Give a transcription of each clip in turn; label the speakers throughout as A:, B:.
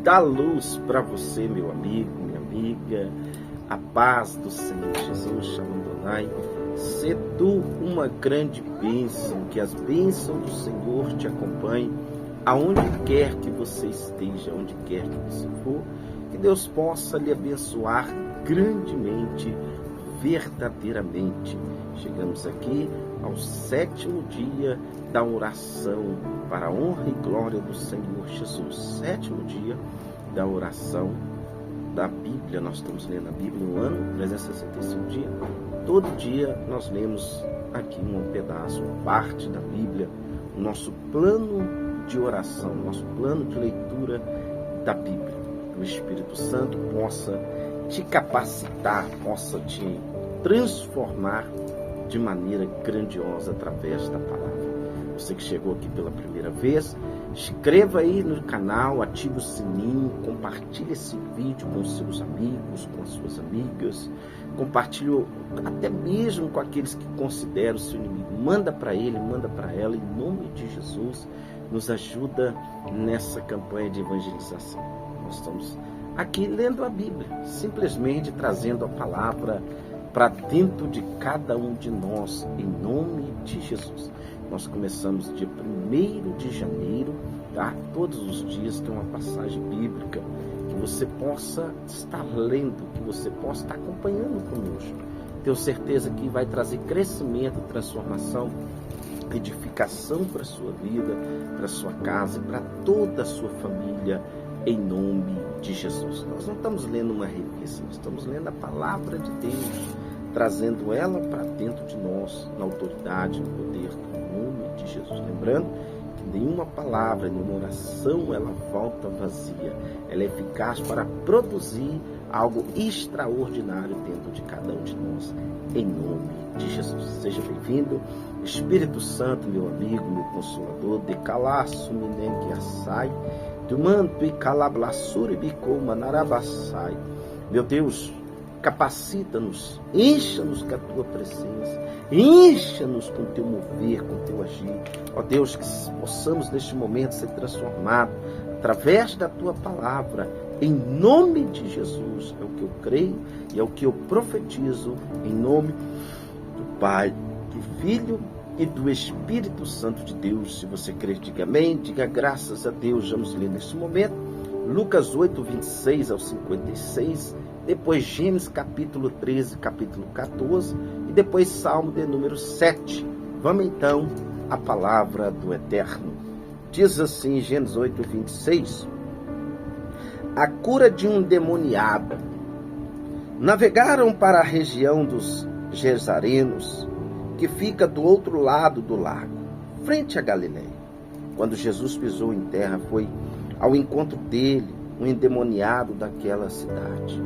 A: da luz para você, meu amigo, minha amiga. A paz do Senhor Jesus, Shalom Adonai. Se tu uma grande bênção, que as bênçãos do Senhor te acompanhem aonde quer que você esteja, aonde quer que você for, que Deus possa lhe abençoar grandemente, verdadeiramente. Chegamos aqui ao 7º dia da oração para a honra e glória do Senhor Jesus. 7º dia da oração da Bíblia. Nós estamos lendo a Bíblia no ano 365 dias. Todo dia nós lemos aqui um pedaço, uma parte da Bíblia, o nosso plano de oração, nosso plano de leitura da Bíblia. Que o Espírito Santo possa te capacitar, possa te transformar de maneira grandiosa através da palavra. Você que chegou aqui pela primeira vez, inscreva aí no canal, ative o sininho, compartilhe esse vídeo com os seus amigos, com as suas amigas, compartilhe até mesmo com aqueles que consideram o seu inimigo. Manda para ele, manda para ela, em nome de Jesus, nos ajuda nessa campanha de evangelização. Nós estamos aqui lendo a Bíblia, simplesmente trazendo a palavra para dentro de cada um de nós, em nome de Jesus. Nós começamos dia 1º de janeiro, tá? Todos os dias tem uma passagem bíblica que você possa estar lendo, que você possa estar acompanhando conosco. Tenho certeza que vai trazer crescimento, transformação, edificação para a sua vida, para a sua casa e para toda a sua família, em nome de Jesus. Nós não estamos lendo uma revista, nós estamos lendo a palavra de Deus, trazendo ela para dentro de nós, na autoridade, no poder do nome de Jesus. Lembrando que nenhuma palavra, nenhuma oração, ela volta vazia. Ela é eficaz para produzir algo extraordinário dentro de cada um de nós, em nome de Jesus. Seja bem-vindo, Espírito Santo, meu amigo, meu consolador, de calaço, que assai, do manto e calablassura e bicoma, narabassai. Meu Deus, capacita-nos, encha-nos com a tua presença, encha-nos com o teu mover, com o teu agir. Ó Deus, que possamos neste momento ser transformados através da tua palavra, em nome de Jesus. É o que eu creio e é o que eu profetizo, em nome do Pai, do Filho e do Espírito Santo de Deus. Se você crer, diga amém, diga graças a Deus. Vamos ler neste momento Lucas 8, 26 ao 56, depois Gênesis capítulo 13, capítulo 14 e depois Salmo de número 7. Vamos então à palavra do Eterno. Diz assim, Gênesis 8, 26, a cura de um endemoniado. Navegaram para a região dos Gesarenos, que fica do outro lado do lago, frente a Galiléia. Quando Jesus pisou em terra, foi ao encontro dele um endemoniado daquela cidade.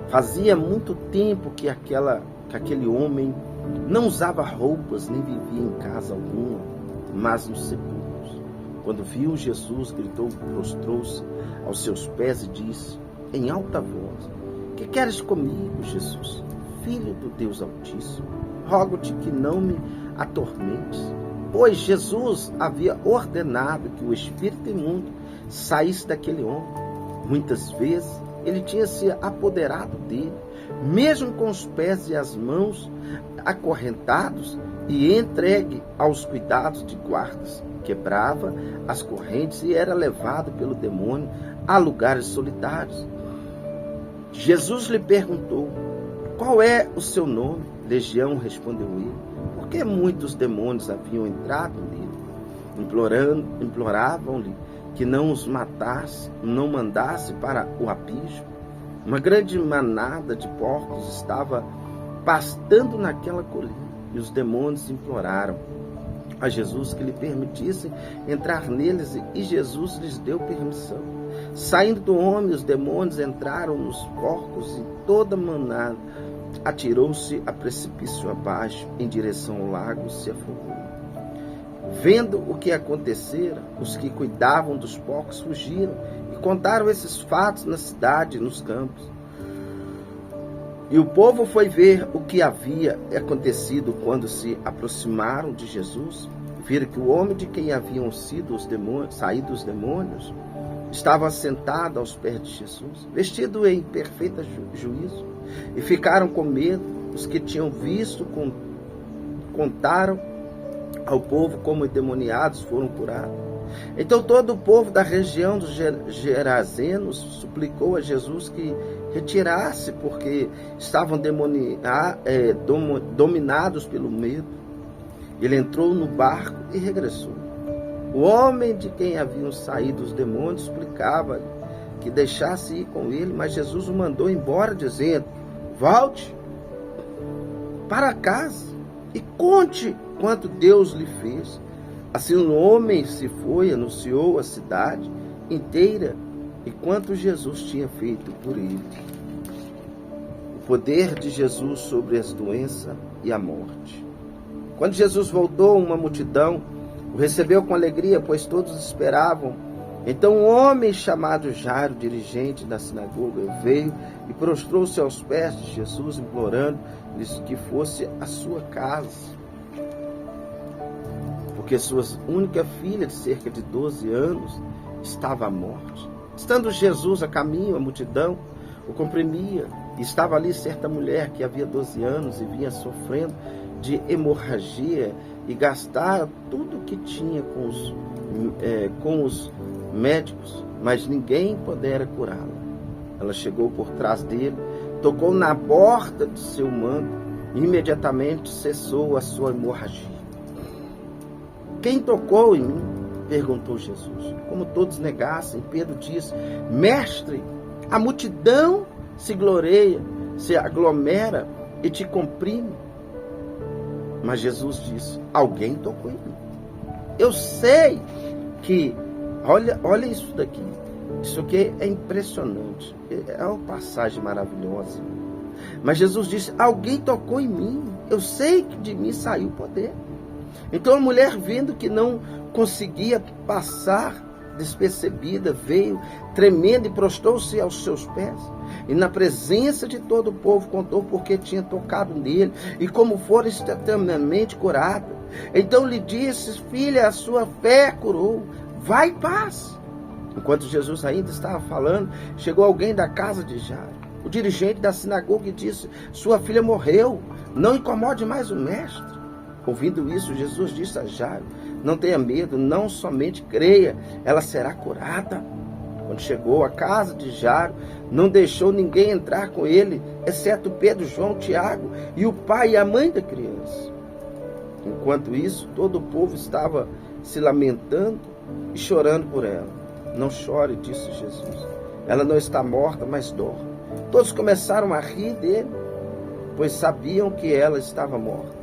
A: Fazia muito tempo que aquele homem não usava roupas, nem vivia em casa alguma, mas nos sepulcros. Quando viu Jesus, gritou, prostrou-se aos seus pés e disse, em alta voz, que queres comigo, Jesus, Filho do Deus Altíssimo? Rogo-te que não me atormentes. Pois Jesus havia ordenado que o espírito imundo saísse daquele homem. Muitas vezes ele tinha se apoderado dele, mesmo com os pés e as mãos acorrentados e entregue aos cuidados de guardas. Quebrava as correntes e era levado pelo demônio a lugares solitários. Jesus lhe perguntou, qual é o seu nome? Legião, respondeu ele, porque muitos demônios haviam entrado nele. Imploravam-lhe que não os matasse, não mandasse para o abismo. Uma grande manada de porcos estava pastando naquela colina, e os demônios imploraram a Jesus que lhe permitisse entrar neles, e Jesus lhes deu permissão. Saindo do homem, os demônios entraram nos porcos, e toda a manada atirou-se a precipício abaixo, em direção ao lago, e se afogou. Vendo o que acontecera, os que cuidavam dos porcos fugiram e contaram esses fatos na cidade e nos campos. E o povo foi ver o que havia acontecido. Quando se aproximaram de Jesus, viram que o homem de quem haviam sido saídos os demônios estava assentado aos pés de Jesus, vestido em perfeito juízo, e ficaram com medo. Os que tinham visto contaram ao povo como endemoniados foram curados. Então todo o povo da região dos Gerazenos suplicou a Jesus que retirasse, porque estavam dominados pelo medo. Ele entrou no barco e regressou. O homem de quem haviam saído os demônios suplicava que deixasse ir com ele, mas Jesus o mandou embora, dizendo: volte para casa e conte quanto Deus lhe fez. Assim o homem se foi, anunciou a cidade inteira e quanto Jesus tinha feito por ele. O poder de Jesus sobre as doenças e a morte. Quando Jesus voltou, uma multidão o recebeu com alegria, pois todos esperavam. Então um homem chamado Jairo, dirigente da sinagoga, veio e prostrou-se aos pés de Jesus, implorando-lhes que fosse à sua casa, porque sua única filha, de cerca de 12 anos, estava à morte. Estando Jesus a caminho, a multidão o comprimia, e estava ali certa mulher que havia 12 anos e vinha sofrendo de hemorragia e gastara tudo o que tinha com os médicos, mas ninguém pudera curá-la. Ela chegou por trás dele, tocou na borda de seu manto e imediatamente cessou a sua hemorragia. Quem tocou em mim? Perguntou Jesus. Como todos negassem, Pedro disse: Mestre, a multidão se gloreia, se aglomera e te comprime. Mas Jesus disse: alguém tocou em mim. Eu sei que, olha isso daqui. Isso aqui é impressionante. É uma passagem maravilhosa. Mas Jesus disse: alguém tocou em mim. Eu sei que de mim saiu o poder. Então a mulher, vendo que não conseguia passar despercebida, veio tremendo e prostrou-se aos seus pés. E na presença de todo o povo contou porque tinha tocado nele e como fora instantaneamente curado. Então lhe disse: filha, a sua fé curou, vai em paz. Enquanto Jesus ainda estava falando, chegou alguém da casa de Jairo, o dirigente da sinagoga, e disse: sua filha morreu, não incomode mais o mestre. Ouvindo isso, Jesus disse a Jairo: não tenha medo, não somente creia, ela será curada. Quando chegou à casa de Jairo, não deixou ninguém entrar com ele, exceto Pedro, João, Tiago e o pai e a mãe da criança. Enquanto isso, todo o povo estava se lamentando e chorando por ela. Não chore, disse Jesus. Ela não está morta, mas dorme. Todos começaram a rir dele, pois sabiam que ela estava morta.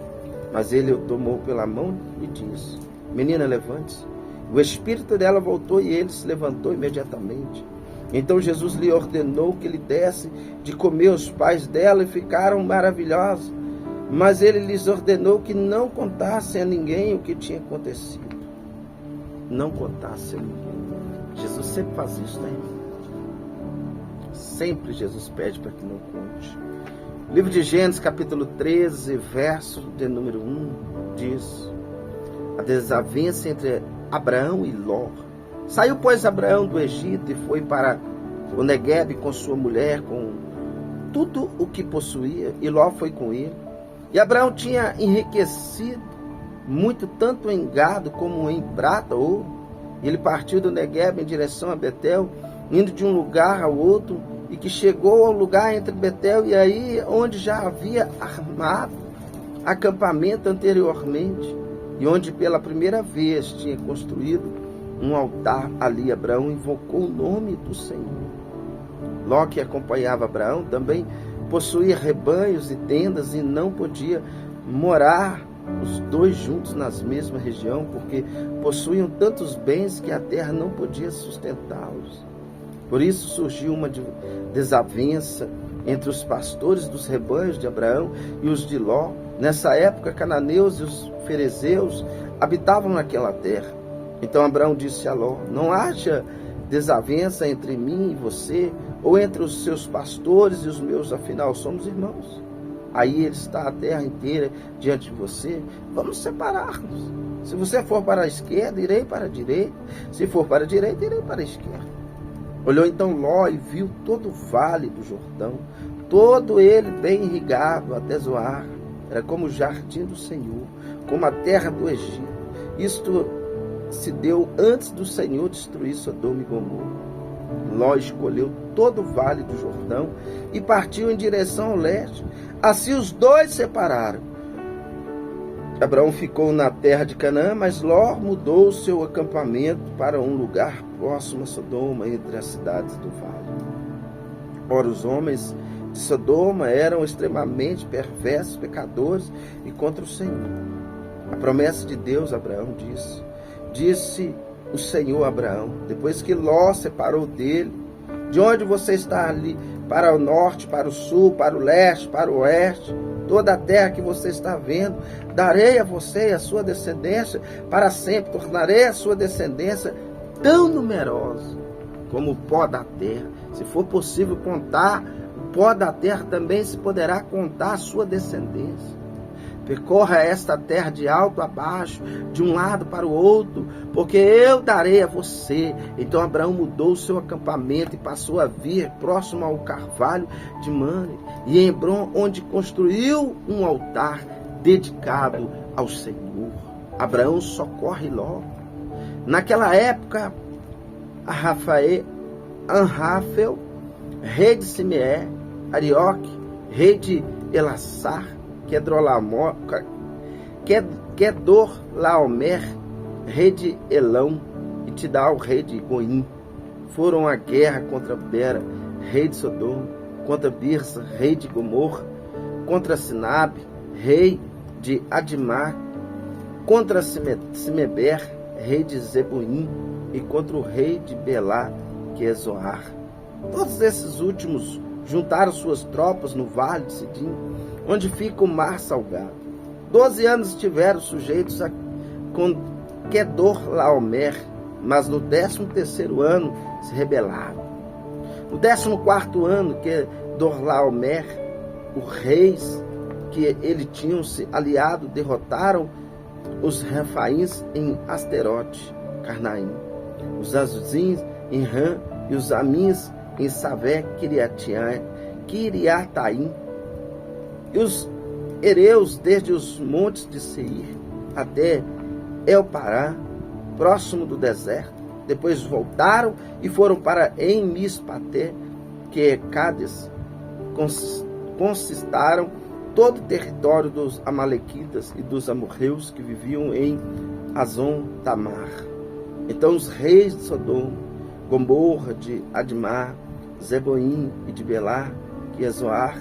A: Mas ele o tomou pela mão e disse: menina, levante-se. O espírito dela voltou e ele se levantou imediatamente. Então Jesus lhe ordenou que lhe desse de comer os pais dela e ficaram maravilhosos. Mas ele lhes ordenou que não contassem a ninguém o que tinha acontecido. Não contassem a ninguém. Jesus sempre faz isso, né, irmão? Sempre Jesus pede para que não conte. Livro de Gênesis, capítulo 13, verso de número 1, diz: a desavença entre Abraão e Ló. Saiu, pois, Abraão do Egito e foi para o Neguebe com sua mulher, com tudo o que possuía, e Ló foi com ele. E Abraão tinha enriquecido muito, tanto em gado como em prata, ouro. E ele partiu do Neguebe em direção a Betel, indo de um lugar ao outro, e que chegou ao lugar entre Betel e aí, onde já havia armado acampamento anteriormente, e onde pela primeira vez tinha construído um altar. Ali Abraão invocou o nome do Senhor. Ló, que acompanhava Abraão, também possuía rebanhos e tendas e não podia morar os dois juntos na mesma região, porque possuíam tantos bens que a terra não podia sustentá-los. Por isso surgiu uma desavença entre os pastores dos rebanhos de Abraão e os de Ló. Nessa época, cananeus e os ferezeus habitavam naquela terra. Então Abraão disse a Ló: não haja desavença entre mim e você, ou entre os seus pastores e os meus, afinal somos irmãos. Aí está a terra inteira diante de você, vamos separar-nos. Se você for para a esquerda, irei para a direita. Se for para a direita, irei para a esquerda. Olhou então Ló e viu todo o vale do Jordão, todo ele bem irrigado até Zoar. Era como o jardim do Senhor, como a terra do Egito. Isto se deu antes do Senhor destruir Sodoma e Gomorra. Ló escolheu todo o vale do Jordão e partiu em direção ao leste. Assim os dois separaram. Abraão ficou na terra de Canaã, mas Ló mudou o seu acampamento para um lugar próximo a Sodoma, entre as cidades do vale. Ora, os homens de Sodoma eram extremamente perversos, pecadores e contra o Senhor. A promessa de Deus, Abraão disse o Senhor a Abraão, depois que Ló separou dele: de onde você está ali, para o norte, para o sul, para o leste, para o oeste, toda a terra que você está vendo, darei a você e a sua descendência para sempre, tornarei a sua descendência tão numerosa como o pó da terra. Se for possível contar o pó da terra, também se poderá contar a sua descendência. Percorra esta terra de alto a baixo, de um lado para o outro, porque eu darei a você. Então Abraão mudou o seu acampamento e passou a vir próximo ao carvalho de Mamre, e em Hebrom, onde construiu um altar dedicado ao Senhor. Abraão socorre Ló. Naquela época, Anrafel, rei de Simeé, Arioque, rei de Elassar, Kedorlaomer, rei de Elão, e Tidal, rei de Goim, foram à guerra contra Bera, rei de Sodoma, contra Birsa, rei de Gomorra, contra Sinabe, rei de Adimá, contra Simeber, rei de Zeboim, e contra o rei de Belá, que é Zoar. Todos esses últimos juntaram suas tropas no vale de Sidim, onde fica o mar salgado. 12 anos estiveram sujeitos a Kedorlaomer, mas no 13º ano se rebelaram. No 14º ano, Kedorlaomer, os reis que ele tinham se aliado derrotaram os Refaíns em Asterote, Carnaim, os Azuzins em Ram e os Amins em Savé, Kiriataim, e os hereus desde os montes de Seir até El-Pará, próximo do deserto. Depois voltaram e foram para Em-Mispaté, que é Cádiz, conquistaram todo o território dos amalequitas e dos amorreus que viviam em Azon-Tamar. Então os reis de Sodoma, Gomorra, de Adimá, Zeboim e de Belá, que é Zoar,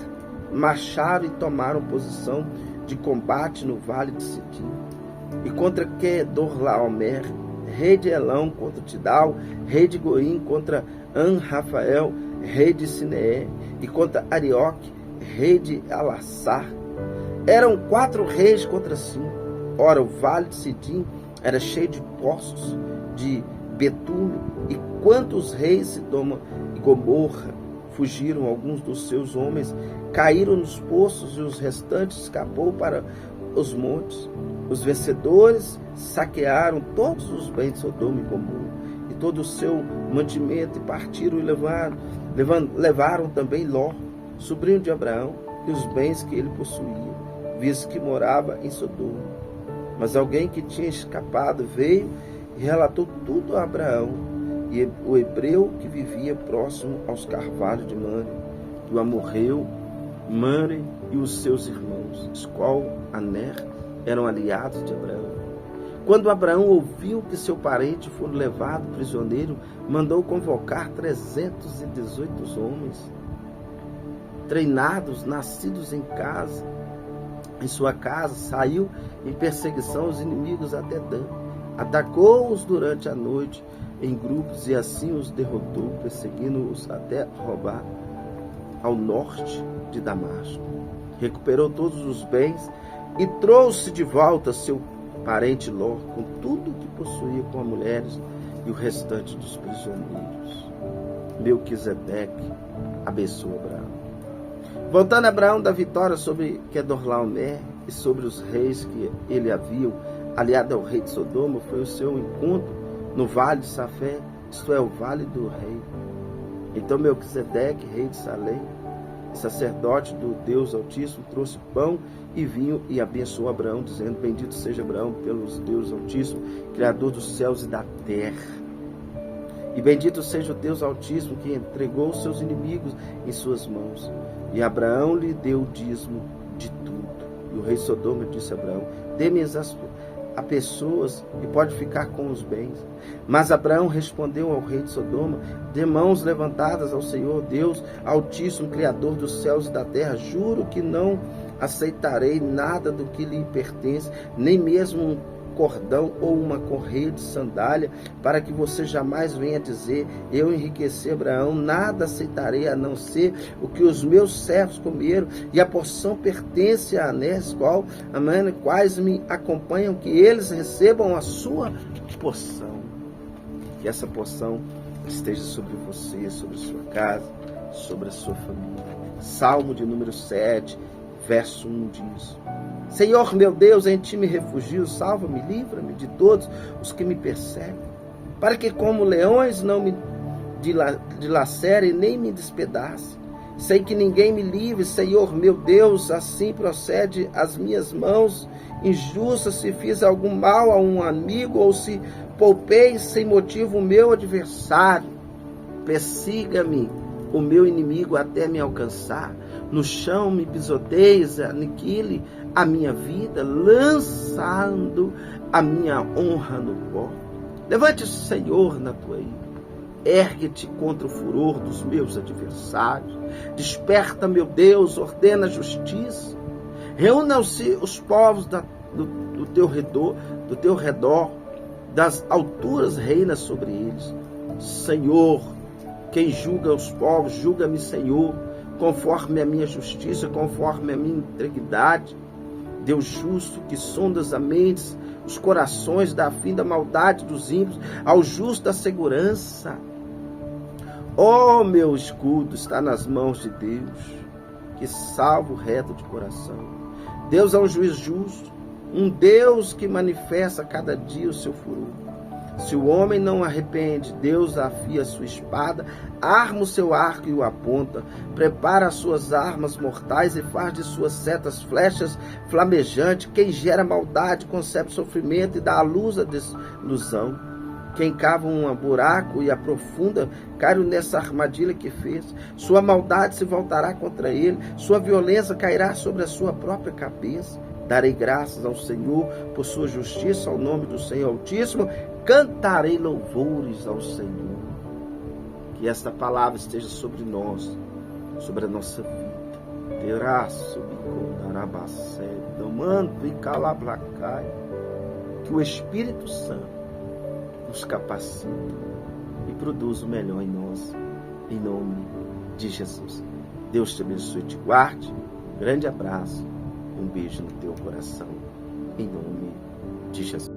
A: marcharam e tomaram posição de combate no vale de Sidim. E contra Kedorlaomer, rei de Elão, contra Tidal, rei de Goim, contra Anrafael, rei de Sineé, e contra Arioque, rei de Elassar. Eram 4 reis contra 5. Ora, o vale de Sidim era cheio de poços de betume, e quantos reis Sodoma e Gomorra fugiram, alguns dos seus homens caíram nos poços, e os restantes escapou para os montes. Os vencedores saquearam todos os bens de Sodoma e Gomorra e todo o seu mantimento, e partiram e levaram também Ló, sobrinho de Abraão, e os bens que ele possuía, visto que morava em Sodoma. Mas alguém que tinha escapado veio e relatou tudo a Abraão, e o hebreu que vivia próximo aos carvalhos de Mamre, o amorreu Mamre e os seus irmãos, Escol, Aner, eram aliados de Abraão. Quando Abraão ouviu que seu parente foi levado prisioneiro, mandou convocar 318 homens, treinados, nascidos em sua casa, saiu em perseguição aos inimigos até Dan. Atacou-os durante a noite em grupos e assim os derrotou, perseguindo-os até Robá, ao norte de Damasco. Recuperou todos os bens e trouxe de volta seu parente Ló, com tudo que possuía, com as mulheres e o restante dos prisioneiros. Melquisedeque abençoou Abraão. Voltando a Abraão da vitória sobre Kedorlaomer e sobre os reis que ele havia aliado ao rei de Sodoma, foi o seu encontro no vale de Safé, isto é, o vale do rei. Então Melquisedeque, rei de Salém, sacerdote do Deus Altíssimo, trouxe pão e vinho e abençoou Abraão, dizendo: bendito seja Abraão pelos Deus Altíssimo, Criador dos céus e da terra. E bendito seja o Deus Altíssimo, que entregou os seus inimigos em suas mãos. E Abraão lhe deu o dízimo de tudo. E o rei Sodoma disse a Abraão: dê-me a pessoas e pode ficar com os bens. Mas Abraão respondeu ao rei de Sodoma: de mãos levantadas ao Senhor Deus Altíssimo, Criador dos céus e da terra, juro que não aceitarei nada do que lhe pertence, nem mesmo um cordão ou uma correia de sandália, para que você jamais venha dizer: eu enriqueci Abraão. Nada aceitarei a não ser o que os meus servos comeram, e a porção pertence a Anés, quais me acompanham, que eles recebam a sua porção. Que essa porção esteja sobre você, sobre a sua casa, sobre a sua família. Salmo de número 7, verso 1 diz: Senhor meu Deus, em ti me refugio, salva-me, livra-me de todos os que me perseguem, para que como leões não me dilacerem nem me despedacem. Sei que ninguém me livre, Senhor meu Deus, assim procede as minhas mãos injustas, se fiz algum mal a um amigo, ou se poupei sem motivo o meu adversário. Persiga-me o meu inimigo até me alcançar. No chão me pisoteias, aniquile a minha vida, lançando a minha honra no pó. Levante-se, Senhor, na tua ira. Ergue-te contra o furor dos meus adversários. Desperta, meu Deus, ordena a justiça. Reúnam-se os povos do teu redor, das alturas reina sobre eles. Senhor, quem julga os povos, julga-me, Senhor, conforme a minha justiça, conforme a minha integridade. Deus justo, que sondas a mente, os corações, dá fim da maldade dos ímpios, ao justo da segurança. Ó, meu escudo está nas mãos de Deus, que salva o reto de coração. Deus é um juiz justo, um Deus que manifesta a cada dia o seu furor. Se o homem não arrepende, Deus afia a sua espada, arma o seu arco e o aponta, prepara as suas armas mortais e faz de suas setas flechas flamejantes. Quem gera maldade concebe sofrimento e dá à luz a desilusão. Quem cava um buraco e aprofunda, cai nessa armadilha que fez. Sua maldade se voltará contra ele, sua violência cairá sobre a sua própria cabeça. Darei graças ao Senhor por sua justiça, ao nome do Senhor Altíssimo. Cantarei louvores ao Senhor. Que esta palavra esteja sobre nós, sobre a nossa vida. Teraço, bicondarabacé, domando e calablacai. Que o Espírito Santo nos capacite e produza o melhor em nós, em nome de Jesus. Deus te abençoe e te guarde. Um grande abraço, um beijo no teu coração, em nome de Jesus.